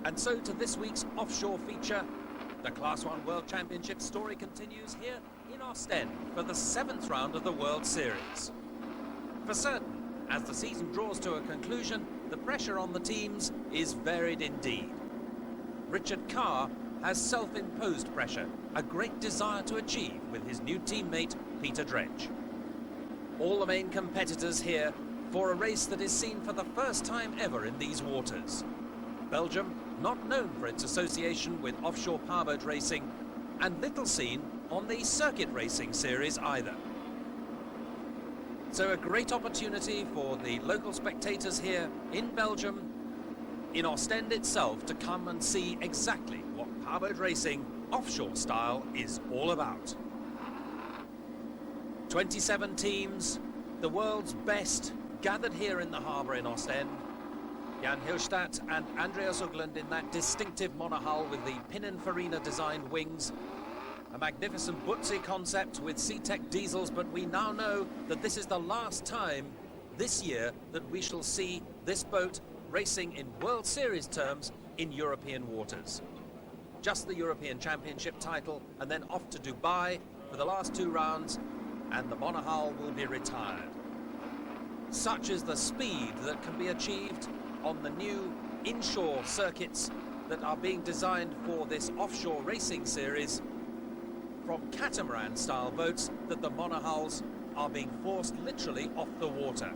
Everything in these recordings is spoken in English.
And so to this week's offshore feature. The Class 1 World Championship story continues here in Ostend for the 7th round of the World Series. For certain, as the season draws to a conclusion, the pressure on the teams is varied indeed. Richard Carr has self-imposed pressure, a great desire to achieve with his new teammate, Peter Dredge. All the main competitors here for a race that is seen for the first time ever in these waters. Belgium, not known for its association with offshore powerboat racing, and little seen on the circuit racing series either. So a great opportunity for the local spectators here in Belgium, in Ostend itself, to come and see exactly what powerboat racing offshore style is all about. 27 teams, the world's best, gathered here in the harbour in Ostend. Jan Hilstadt and Andreas Ugland in that distinctive monohull with the Pininfarina designed wings. A magnificent Butzi concept with Sea-Tech diesels, but we now know that this is the last time this year that we shall see this boat racing in World Series terms in European waters. Just the European Championship title and then off to Dubai for the last 2 rounds, and the monohull will be retired. Such is the speed that can be achieved on the new inshore circuits that are being designed for this offshore racing series from catamaran-style boats, that the monohulls are being forced literally off the water.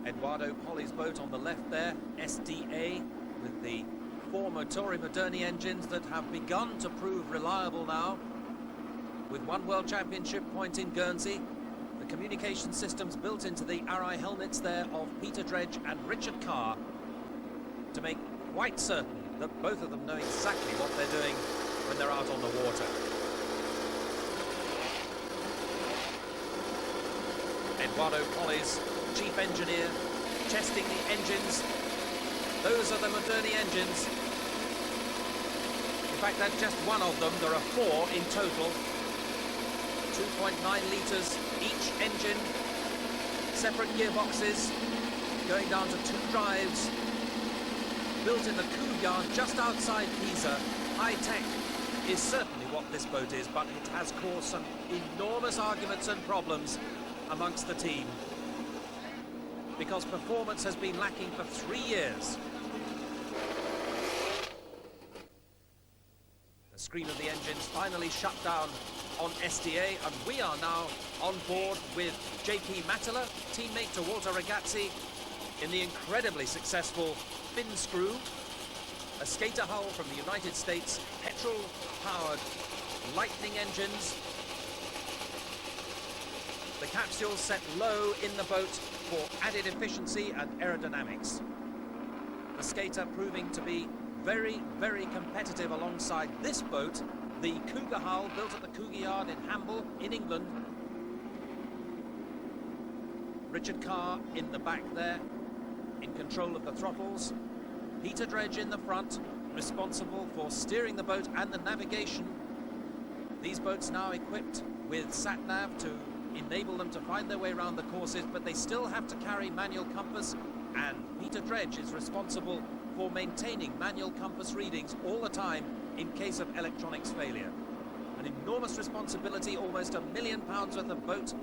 Eduardo Poli's boat on the left there, SDA, with the 4 Motori Moderni engines that have begun to prove reliable now, with 1 World Championship point in Guernsey. The communication systems built into the Arai helmets there of Peter Dredge and Richard Carr to make quite certain that both of them know exactly what they're doing when they're out on the water. Eduardo Poli's chief engineer testing the engines. Those are the Moderni engines. In fact, that's just one of them. There are 4 in total. 2.9 litres each engine, separate gearboxes, going down to 2 drives, built in the Coupe yard just outside Pisa. High tech is certainly what this boat is, but it has caused some enormous arguments and problems amongst the team, because performance has been lacking for 3 years. The screen of the engines finally shut down on SDA, and we are now on board with JP Mattila, teammate to Walter Ragazzi, in the incredibly successful fin screw, a skater hull from the United States, petrol-powered Lightning engines. The capsules set low in the boat for added efficiency and aerodynamics. The skater proving to be very, very competitive alongside this boat, the Cougar hull built at the Cougar yard in Hamble in England. Richard Carr in the back there, in control of the throttles. Peter Dredge in the front, responsible for steering the boat and the navigation. These boats now equipped with sat-nav to enable them to find their way around the courses, but they still have to carry manual compass, and Peter Dredge is responsible for maintaining manual compass readings all the time in case of electronics failure. An enormous responsibility, almost £1 million worth of boat,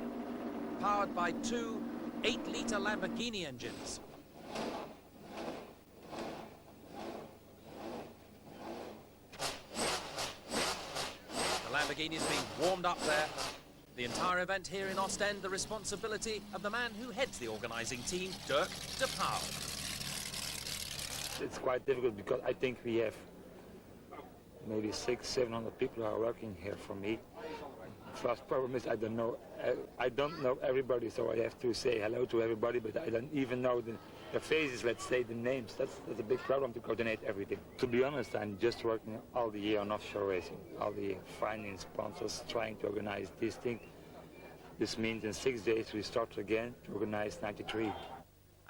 powered by 2 8-litre Lamborghini engines. The Lamborghini is being warmed up there. The entire event here in Ostend, the responsibility of the man who heads the organising team, Dirk de Pauw. It's quite difficult because I think we have maybe 600-700 people who are working here for me. The first problem is I don't know everybody, so I have to say hello to everybody, but I don't even know the faces, let's say the names. That's a big problem to coordinate everything. To be honest, I'm just working all the year on offshore racing, all the year finding sponsors, trying to organize this thing. This means in 6 days we start again to organize 93.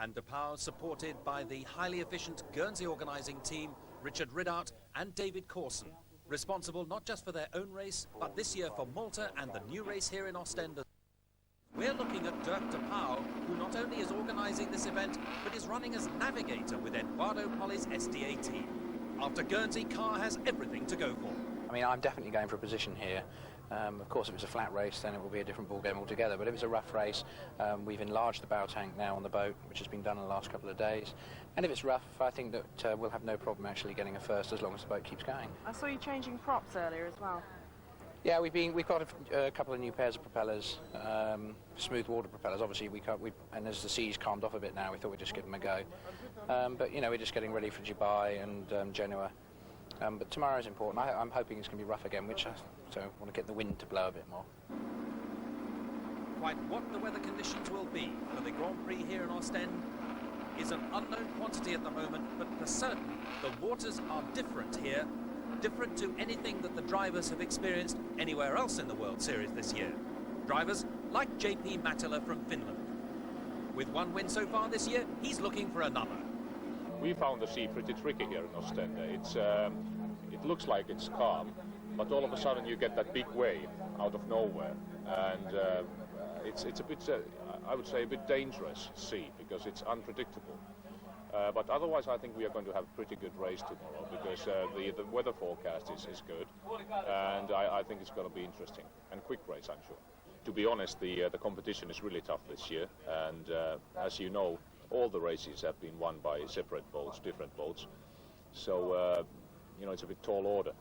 And de Pauw, supported by the highly efficient Guernsey organising team, Richard Riddout and David Corson, responsible not just for their own race, but this year for Malta and the new race here in Ostend. We're looking at Dirk de Pauw, who not only is organising this event, but is running as navigator with Eduardo Poli's SDA team. After Guernsey, Carr has everything to go for. I mean, I'm definitely going for a position here. Of course, if it's a flat race, then it will be a different ballgame altogether. But if it's a rough race, we've enlarged the bow tank now on the boat, which has been done in the last couple of days. And if it's rough, I think that we'll have no problem actually getting a first as long as the boat keeps going. I saw you changing props earlier as well. Yeah, we've got a couple of new pairs of propellers, smooth water propellers. Obviously, and as the seas calmed off a bit now, we thought we'd just give them a go. But you know, we're just getting ready for Dubai and Genoa. But tomorrow's important. I'm hoping it's going to be rough again, so I want to get the wind to blow a bit more. Quite what the weather conditions will be for the Grand Prix here in Ostend is an unknown quantity at the moment, but for certain, the waters are different here, different to anything that the drivers have experienced anywhere else in the World Series this year. Drivers like JP Mattila from Finland. With one win so far this year, he's looking for another. We found the sea pretty tricky here in Ostend. It looks like it's calm, but all of a sudden you get that big wave out of nowhere, and it's a bit, I would say, a bit dangerous sea because it's unpredictable. But otherwise, I think we are going to have a pretty good race tomorrow because the weather forecast is good, and I think it's going to be interesting and quick race, I'm sure. To be honest, the competition is really tough this year, and as you know, all the races have been won by separate boats, different boats. So, you know, it's a bit tall order.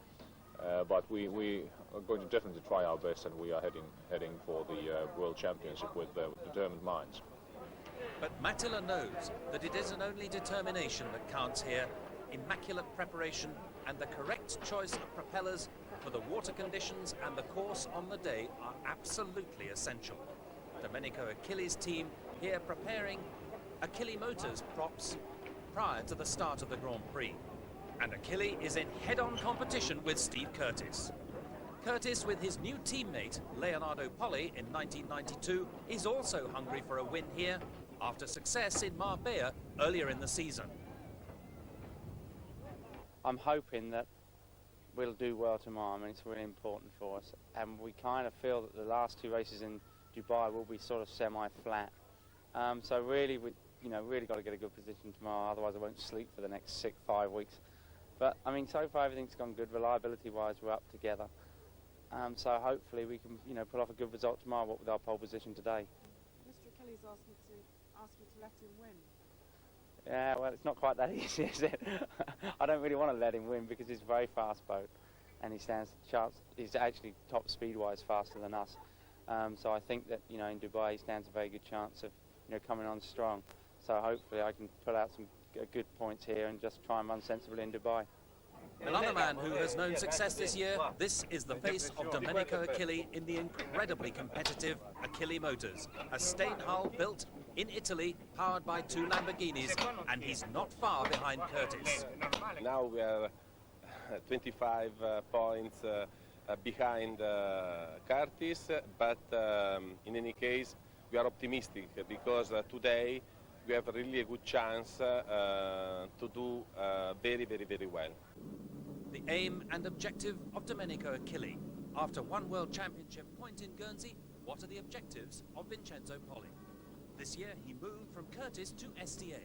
But we are going to definitely try our best, and we are heading for the World Championship with determined minds. But Mattila knows that it isn't only determination that counts here. Immaculate preparation and the correct choice of propellers for the water conditions and the course on the day are absolutely essential. Domenico Achille's team here preparing Achille Motors props prior to the start of the Grand Prix. And Achille is in head-on competition with Steve Curtis. Curtis, with his new teammate Leonardo Poli in 1992, is also hungry for a win here after success in Marbella earlier in the season. I'm hoping that we'll do well tomorrow. I mean, it's really important for us, and we kind of feel that the last two races in Dubai will be sort of semi-flat. So really, really got to get a good position tomorrow. Otherwise, I won't sleep for the next 5 weeks. But I mean, so far everything's gone good. Reliability-wise, we're up together. So hopefully we can, pull off a good result tomorrow with our pole position today. Mr. Achilles asked me to let him win. Yeah, well, it's not quite that easy, is it? I don't really want to let him win because he's a very fast boat, and he stands a chance. He's actually top speed-wise faster than us. So I think that in Dubai he stands a very good chance of coming on strong. So hopefully I can put out some good points here and just try and run sensibly in Dubai. Another man who has known success this year, this is the face of Domenico Achille in the incredibly competitive Achille Motors, a Stain hull built in Italy, powered by 2 Lamborghinis, and he's not far behind Curtis. Now we are 25 points behind Curtis, but in any case we are optimistic because today we have really a good chance to do very, very, very well. The aim and objective of Domenico Achille. After one World Championship point in Guernsey, what are the objectives of Vincenzo Poli? This year he moved from Curtis to SDA.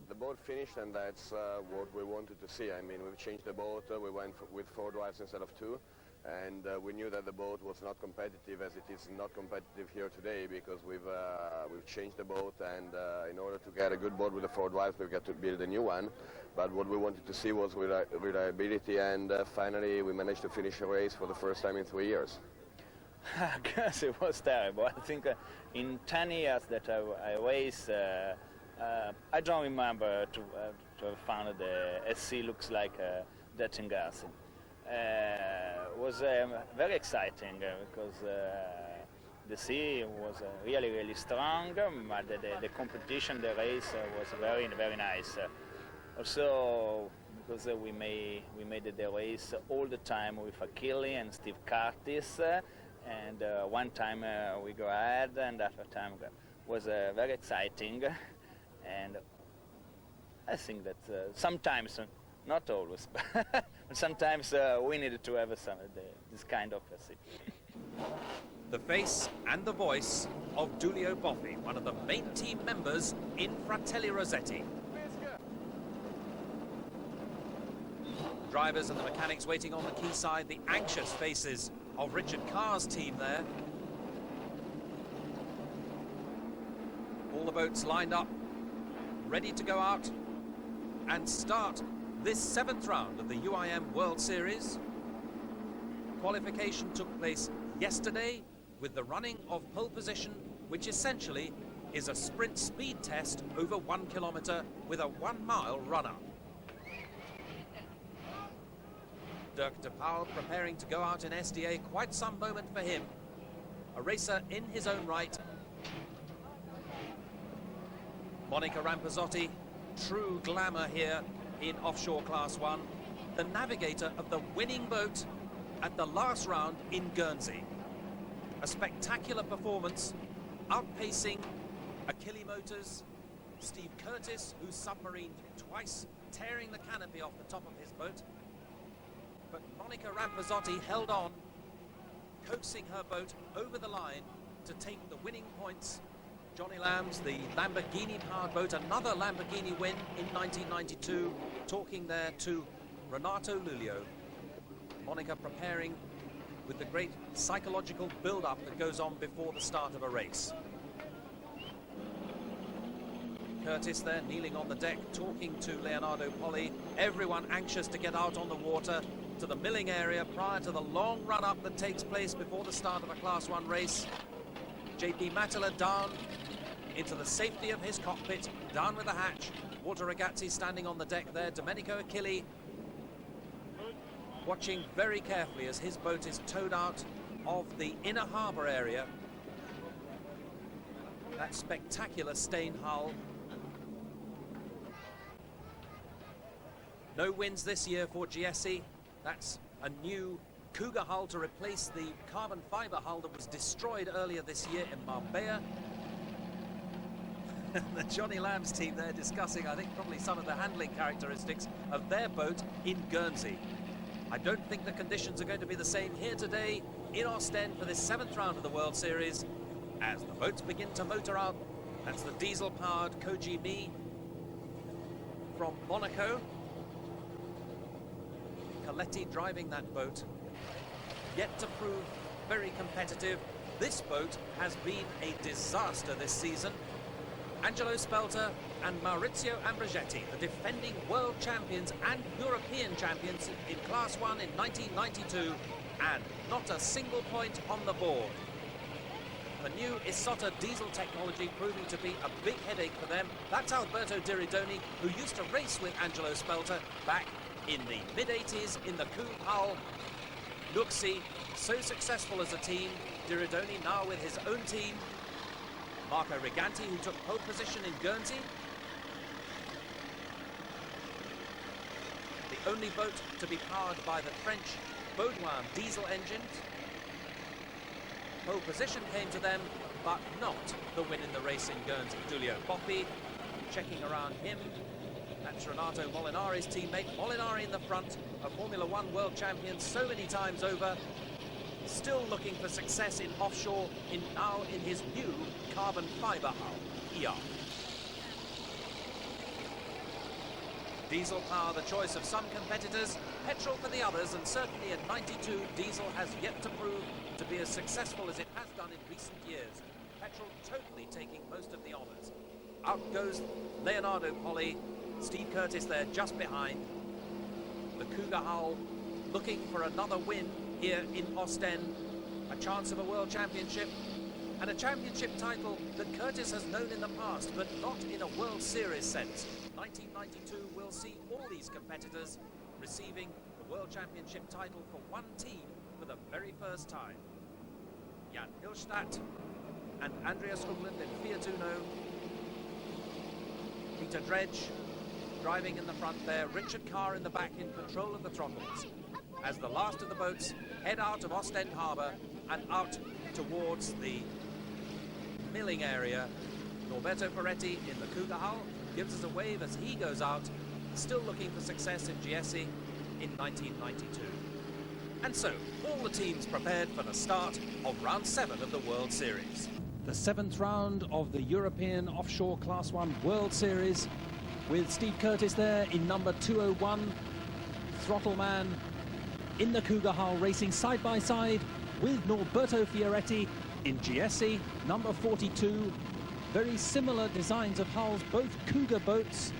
The boat finished, and that's what we wanted to see. I mean, we've changed the boat, we went with 4 drives instead of 2. And we knew that the boat was not competitive, as it is not competitive here today, because we've changed the boat, and in order to get a good boat with the 4 drives, we've got to build a new one. But what we wanted to see was reliability, and finally we managed to finish a race for the first time in 3 years. Because it was terrible. I think in 10 years that I race, I don't remember to have found the SC looks like that in Guernsey. Was very exciting because the sea was really, really strong, but the competition, the race was very, very nice. Also, because we made the race all the time with Achille and Steve Curtis, and one time we go ahead, and after time was very exciting, and I think that sometimes, not always, but sometimes we needed to have this kind of sea. The face and the voice of Giulio Boffi, one of the main team members in Fratelli Rossetti. Drivers and the mechanics waiting on the quayside, the anxious faces of Richard Carr's team there. All the boats lined up, ready to go out and start this 7th round of the UIM World Series. Qualification took place yesterday with the running of pole position, which essentially is a sprint speed test over 1 kilometre with a 1 mile run-up. Dirk de Pauw preparing to go out in SDA, quite some moment for him. A racer in his own right. Monica Rampazzotti, true glamour here in offshore Class 1. The navigator of the winning boat at the last round in Guernsey. A spectacular performance, outpacing Achille Motors, Steve Curtis, who submarined twice, tearing the canopy off the top of his boat. But Monica Rampazzotti held on, coaxing her boat over the line to take the winning points. Johnny Lambs, the Lamborghini-powered boat, another Lamborghini win in 1992, talking there to Renato Lulio. Monica preparing with the great psychological build-up that goes on before the start of a race. Curtis there kneeling on the deck, talking to Leonardo Poli. Everyone anxious to get out on the water to the milling area prior to the long run-up that takes place before the start of a Class 1 race. JP Matala down into the safety of his cockpit, down with the hatch. Walter Ragazzi standing on the deck there. Domenico Achille watching very carefully as his boat is towed out of the inner harbour area. That spectacular Stain hull. No wins this year for GSE. That's a new Cougar hull to replace the carbon fibre hull that was destroyed earlier this year in Marbella. The Johnny Lambs team there discussing, I think, probably some of the handling characteristics of their boat in Guernsey. I don't think the conditions are going to be the same here today in Ostend for this 7th round of the World Series. As the boats begin to motor out, that's the diesel-powered Koji Mi from Monaco. Coletti driving that boat, yet to prove very competitive. This boat has been a disaster this season. Angelo Spelter and Maurizio Ambrogetti, the defending world champions and European champions in Class 1 in 1992, and not a single point on the board. The new Isotta diesel technology proving to be a big headache for them. That's Alberto Diridoni, who used to race with Angelo Spelter back in the mid-80s in the Coupe hull. Luxi, so successful as a team. Diridoni now with his own team. Marco Riganti, who took pole position in Guernsey. The only boat to be powered by the French Baudouin diesel engines. Pole position came to them, but not the win in the race in Guernsey. Giulio Boffi checking around him. That's Renato Molinari's teammate. Molinari in the front, a Formula One world champion so many times over. Still looking for success in offshore, now in his new carbon fibre hull, ER. Diesel power, the choice of some competitors, petrol for the others, and certainly in 92, diesel has yet to prove to be as successful as it has done in recent years. Petrol totally taking most of the honours. Out goes Leonardo Poli, Steve Curtis there just behind. The Cougar hull looking for another win here in Ostend, a chance of a world championship and a championship title that Curtis has known in the past, but not in a World Series sense. 1992 will see all these competitors receiving the world championship title for one team for the very first time. Jan Hillstadt and Andreas Hugland in Fiat Uno. Peter Dredge driving in the front there. Richard Carr in the back in control of the throttles, as the last of the boats head out of Ostend Harbour and out towards the milling area. Norberto Ferretti in the Cougar hull gives us a wave as he goes out, still looking for success in GSE in 1992. And so, all the teams prepared for the start of round 7 of the World Series. The 7th round of the European Offshore Class 1 World Series, with Steve Curtis there in number 201, throttle man in the Cougar hull, racing side by side with Norberto Fioretti in GSE number 42. Very similar designs of hulls, both Cougar boats,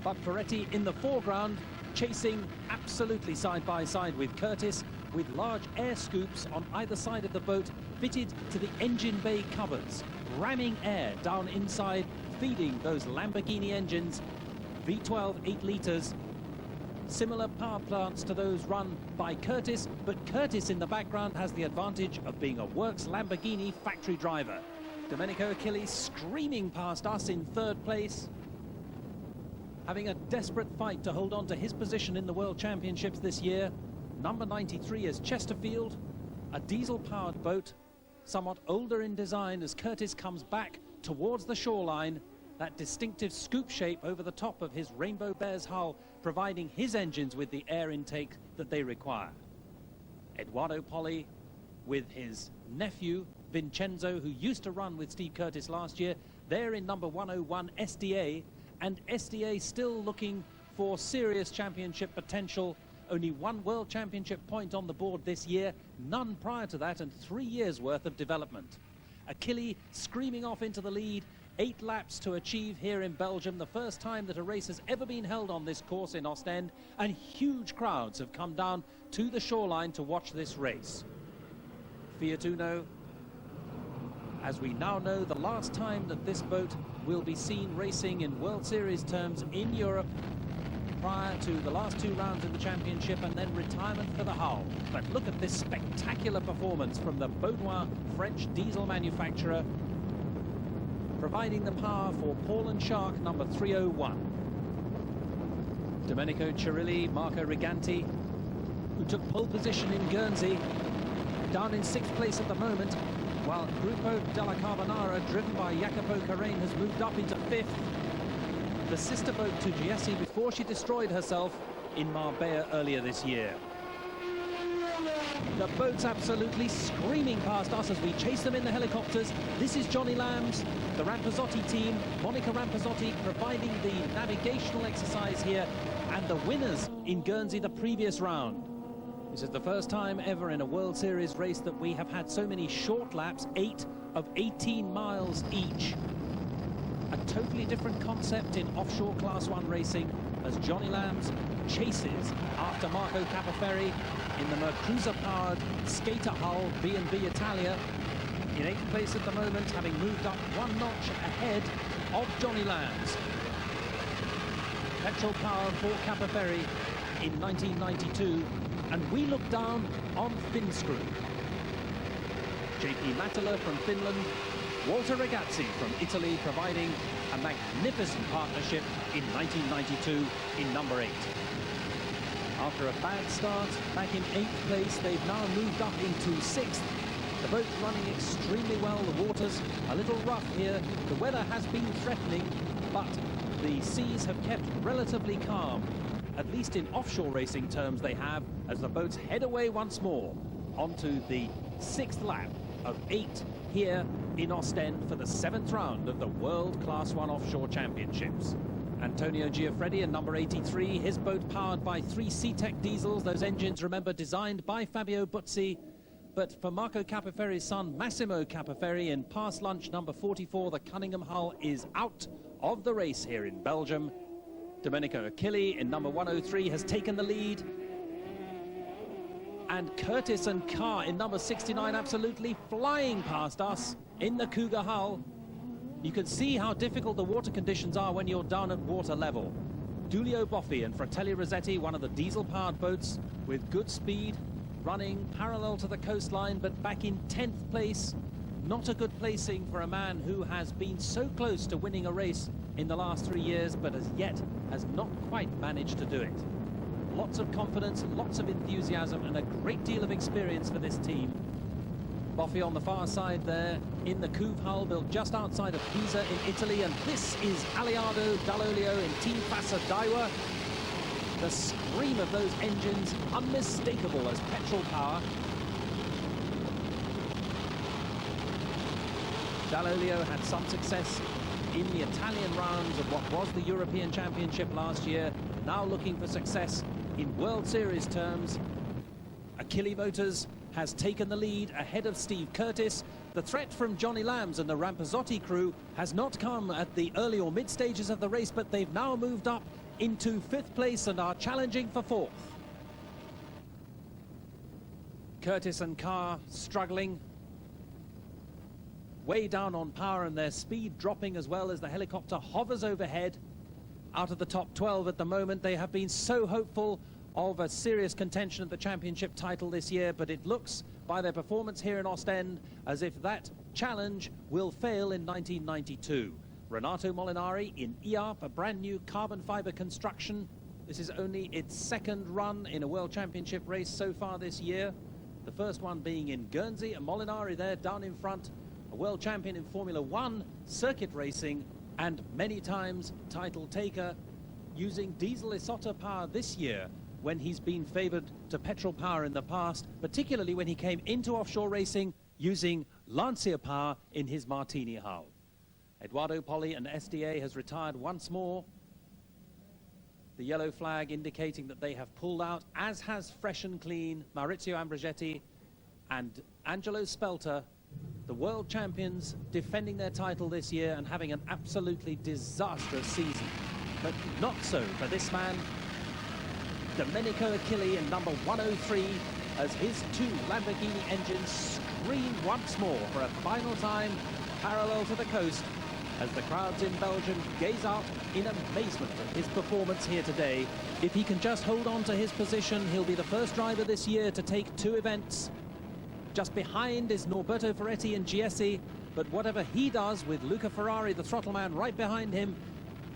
but Fioretti in the foreground, chasing absolutely side by side with Curtis, with large air scoops on either side of the boat fitted to the engine bay covers, ramming air down inside, feeding those Lamborghini engines, V12 8 litres, similar power plants to those run by Curtis, but Curtis in the background has the advantage of being a works Lamborghini factory driver. Domenico Achilles screaming past us in 3rd place, having a desperate fight to hold on to his position in the World Championships this year. Number 93 is Chesterfield, a diesel-powered boat, somewhat older in design as Curtis comes back towards the shoreline, that distinctive scoop shape over the top of his Rainbow Bears hull, providing his engines with the air intake that they require. Eduardo Poli with his nephew, Vincenzo, who used to run with Steve Curtis last year, they're in number 101 SDA, and SDA still looking for serious championship potential. Only 1 World Championship point on the board this year, none prior to that, and 3 years worth of development. Achilles screaming off into the lead, 8 laps to achieve here in Belgium, the first time that a race has ever been held on this course in Ostend, and huge crowds have come down to the shoreline to watch this race. Fiat Uno, as we now know, the last time that this boat will be seen racing in World Series terms in Europe, prior to the last 2 rounds of the championship and then retirement for the hull. But look at this spectacular performance from the Beaudoin French diesel manufacturer, providing the power for Paul and Shark number 301. Domenico Cirilli, Marco Riganti, who took pole position in Guernsey, down in 6th place at the moment, while Gruppo della Carbonara, driven by Jacopo Carrene, has moved up into 5th. The sister boat to Giesse before she destroyed herself in Marbella earlier this year. The boat's absolutely screaming past us as we chase them in the helicopters. This is Johnny Lambs, the Rampazzotti team, Monica Rampazzotti providing the navigational exercise here, and the winners in Guernsey the previous round. This is the first time ever in a World Series race that we have had so many short laps, 8 of 18 miles each. A totally different concept in offshore Class 1 racing as Johnny Lambs chases after Marco Capaferri in the Mercruiser-powered skater hull B&B Italia. In 8th place at the moment, having moved up 1 notch ahead of Johnny Lambs. Petrol power for Capaferri in 1992, and we look down on Finscrew. JP Mattila from Finland, Walter Ragazzi from Italy, providing a magnificent partnership in 1992 in number 8. After a bad start back in 8th place, they've now moved up into 6th. The boat running extremely well, the water's a little rough here. The weather has been threatening, but the seas have kept relatively calm. At least in offshore racing terms they have, as the boats head away once more onto the 6th lap of 8 here in Ostend for the 7th round of the World Class 1 Offshore Championships. Antonio Giuffredi in number 83, his boat powered by 3 Sea-Tech diesels. Those engines, remember, designed by Fabio Buzzi. But for Marco Capaferri's son, Massimo Capaferri, in past lunch number 44, the Cunningham hull is out of the race here in Belgium. Domenico Achilles in number 103 has taken the lead. And Curtis and Carr in number 69 absolutely flying past us in the Cougar hull. You can see how difficult the water conditions are when you're down at water level. Giulio Boffi and Fratelli Rossetti, one of the diesel-powered boats with good speed, running parallel to the coastline, but back in 10th place. Not a good placing for a man who has been so close to winning a race in the last 3 years, but as yet has not quite managed to do it. Lots of confidence, lots of enthusiasm, and a great deal of experience for this team. Boffi on the far side there in the Couve hull, built just outside of Pisa in Italy, and this is Aliardo Dall'Olio in Team Fassa Daiwa. The scream of those engines, unmistakable as petrol power. Dall'Olio had some success in the Italian rounds of what was the European Championship last year, now looking for success in World Series terms. Achille Motors has taken the lead ahead of Steve Curtis. The threat from Johnny Lambs and the Rampazzotti crew has not come at the early or mid stages of the race, but they've now moved up into 5th place and are challenging for 4th. Curtis and Carr struggling, way down on power, and their speed dropping as well as the helicopter hovers overhead. Out of the top 12 at the moment, they have been so hopeful of a serious contention at the championship title this year, but it looks by their performance here in Ostend as if that challenge will fail in 1992. Renato Molinari in IARP, a brand new carbon fiber construction. This is only its 2nd run in a World Championship race so far this year. The first one being in Guernsey, and Molinari there down in front, a world champion in Formula 1 circuit racing and many times title taker, using diesel Isotta power this year when he's been favoured to petrol power in the past, particularly when he came into offshore racing using Lancia power in his Martini hull. Eduardo Poli and SDA has retired once more. The yellow flag indicating that they have pulled out, as has Fresh and Clean, Maurizio Ambrogetti and Angelo Spelter, the world champions defending their title this year and having an absolutely disastrous season. But not so for this man, Domenico Achille in number 103, as his 2 Lamborghini engines scream once more for a final time parallel to the coast, as the crowds in Belgium gaze out in amazement at his performance here today. If he can just hold on to his position, he'll be the first driver this year to take 2 events. Just behind is Norberto Ferretti and Giesi, but whatever he does with Luca Ferrari, the throttle man, right behind him,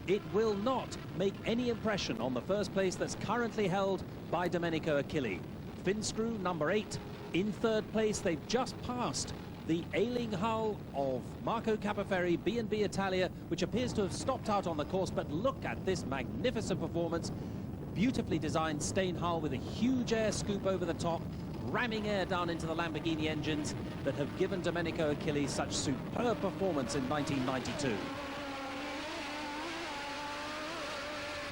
it will not make any impression on the first place that's currently held by Domenico Achille. Finscrew, number 8, in 3rd place. They've just passed the ailing hull of Marco Capoferri, B&B Italia, which appears to have stopped out on the course, but look at this magnificent performance. Beautifully designed stain hull with a huge air scoop over the top, ramming air down into the Lamborghini engines that have given Domenico Achille such superb performance in 1992.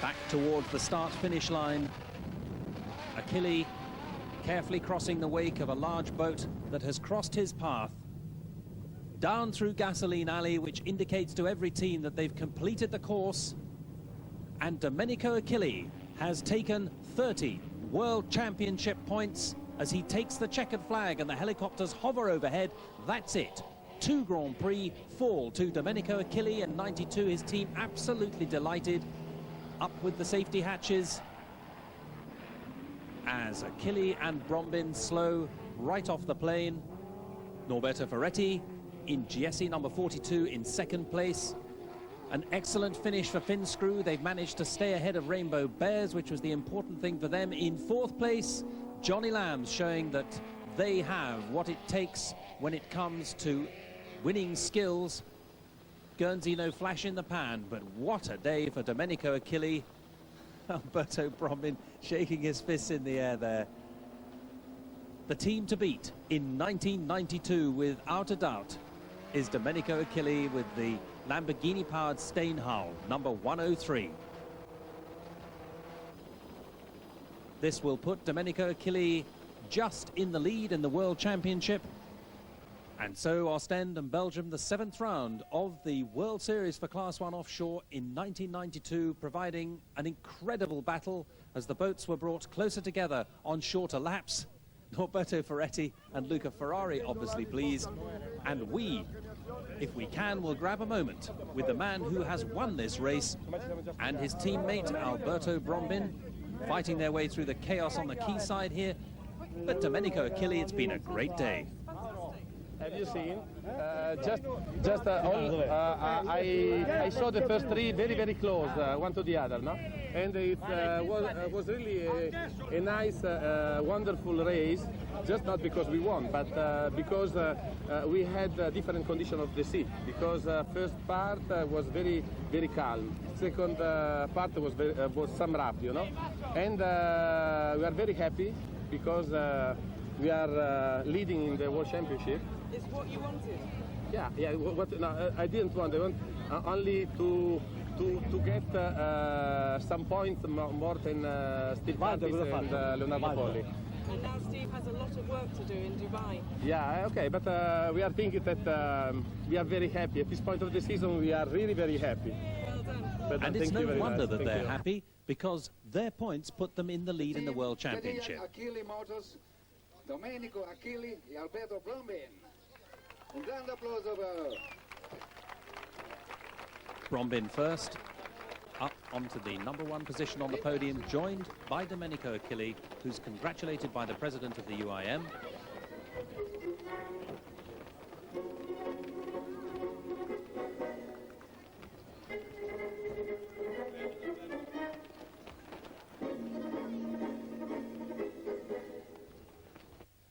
Back towards the start-finish line, Achille carefully crossing the wake of a large boat that has crossed his path, down through Gasoline Alley, which indicates to every team that they've completed the course. And Domenico Achille has taken 30 World Championship points as he takes the checkered flag and the helicopters hover overhead. That's it. 2 Grand Prix fall to Domenico Achille in 92. His team absolutely delighted. Up with the safety hatches as Achille and Brombin slow right off the plane. Norberto Ferretti in Giesi number 42 in 2nd place. An excellent finish for Finscrew. They've managed to stay ahead of Rainbow Bears, which was the important thing for them. In 4th place, Johnny Lambs showing that they have what it takes when it comes to winning skills. Guernsey no flash in the pan, but what a day for Domenico Achille. Alberto Brombin shaking his fists in the air there. The team to beat in 1992, without a doubt, is Domenico Achille with the Lamborghini-powered stain hull, number 103. This will put Domenico Achille just in the lead in the World Championship. And so Ostend and Belgium, the 7th round of the World Series for Class 1 offshore in 1992, providing an incredible battle as the boats were brought closer together on shorter laps. Norberto Ferretti and Luca Ferrari obviously pleased. And we, if we can, will grab a moment with the man who has won this race and his teammate Alberto Brombin, fighting their way through the chaos on the quayside here. But Domenico Achille, it's been a great day. Have you seen? I saw the first three very close, one to the other, no? And it was really a nice, wonderful race. Just not because we won, but because we had different condition of the sea. Because first part was very calm. Second part was some rough, you know. And we are very happy because we are leading in the World Championship. Is what you wanted? Yeah. No, I didn't want. I want only to get some points more than Steve Curtis and Leonardo Poli. And now Steve has a lot of work to do in Dubai. Yeah, okay, but we are thinking that we are very happy. At this point of the season, we are really very happy. Well done. But, And it's no wonder that Thank they're you. happy, because their points put them in the lead in the World Championship. Achille Motors, Domenico Achille e Alberto Brombin. Un grande applauso per... Brombin first, up onto the #1 position on the podium, joined by Domenico Achille, who's congratulated by the president of the UIM.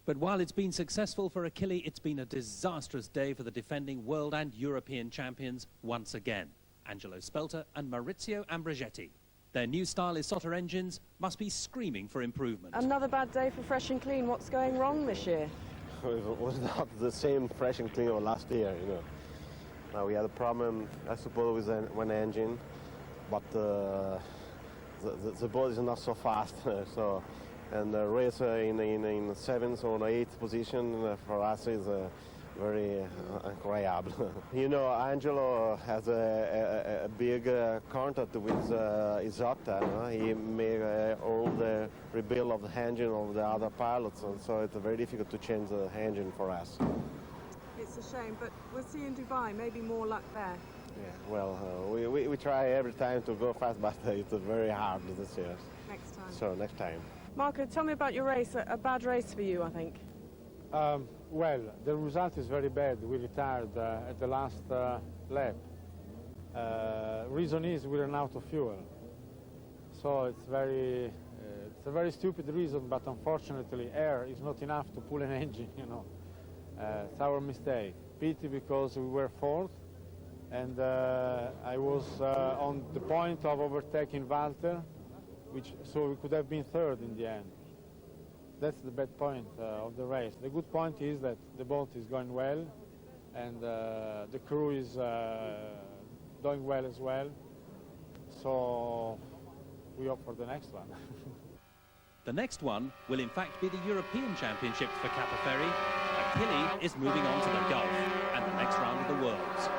But while it's been successful for Achille, it's been a disastrous day for the defending world and European champions once again, Angelo Spelter and Maurizio Ambrogetti. Their new style Isotta engines must be screaming for improvement. Another bad day for Fresh and Clean. What's going wrong this year? It was not the same Fresh and Clean of last year, you know. Now we had a problem, I suppose, with one engine, but the boat is not so fast, so. And the race in 7th or 8th position for us is very incredible. You know, Angelo has a big contact with Isotta. No? He made all the rebuild of the engine of the other pilots, and so it's very difficult to change the engine for us. It's a shame, but we'll see in Dubai. Maybe more luck there. Yeah, well, we try every time to go fast, but it's very hard this year. Next time. So next time. Marco, tell me about your race. A bad race for you, I think. Well, the result is very bad. We retired at the last lap. Reason is we ran out of fuel. So it's a very stupid reason, but unfortunately air is not enough to pull an engine, you know. It's our mistake. Pity because we were fourth, and I was on the point of overtaking Walter, so we could have been third in the end. That's the bad point of the race. The good point is that the boat is going well, and the crew is doing well as well. So we hope for the next one. The next one will in fact be the European Championships for Kappa Ferry. Achille is moving on to the Gulf and the next round of the Worlds.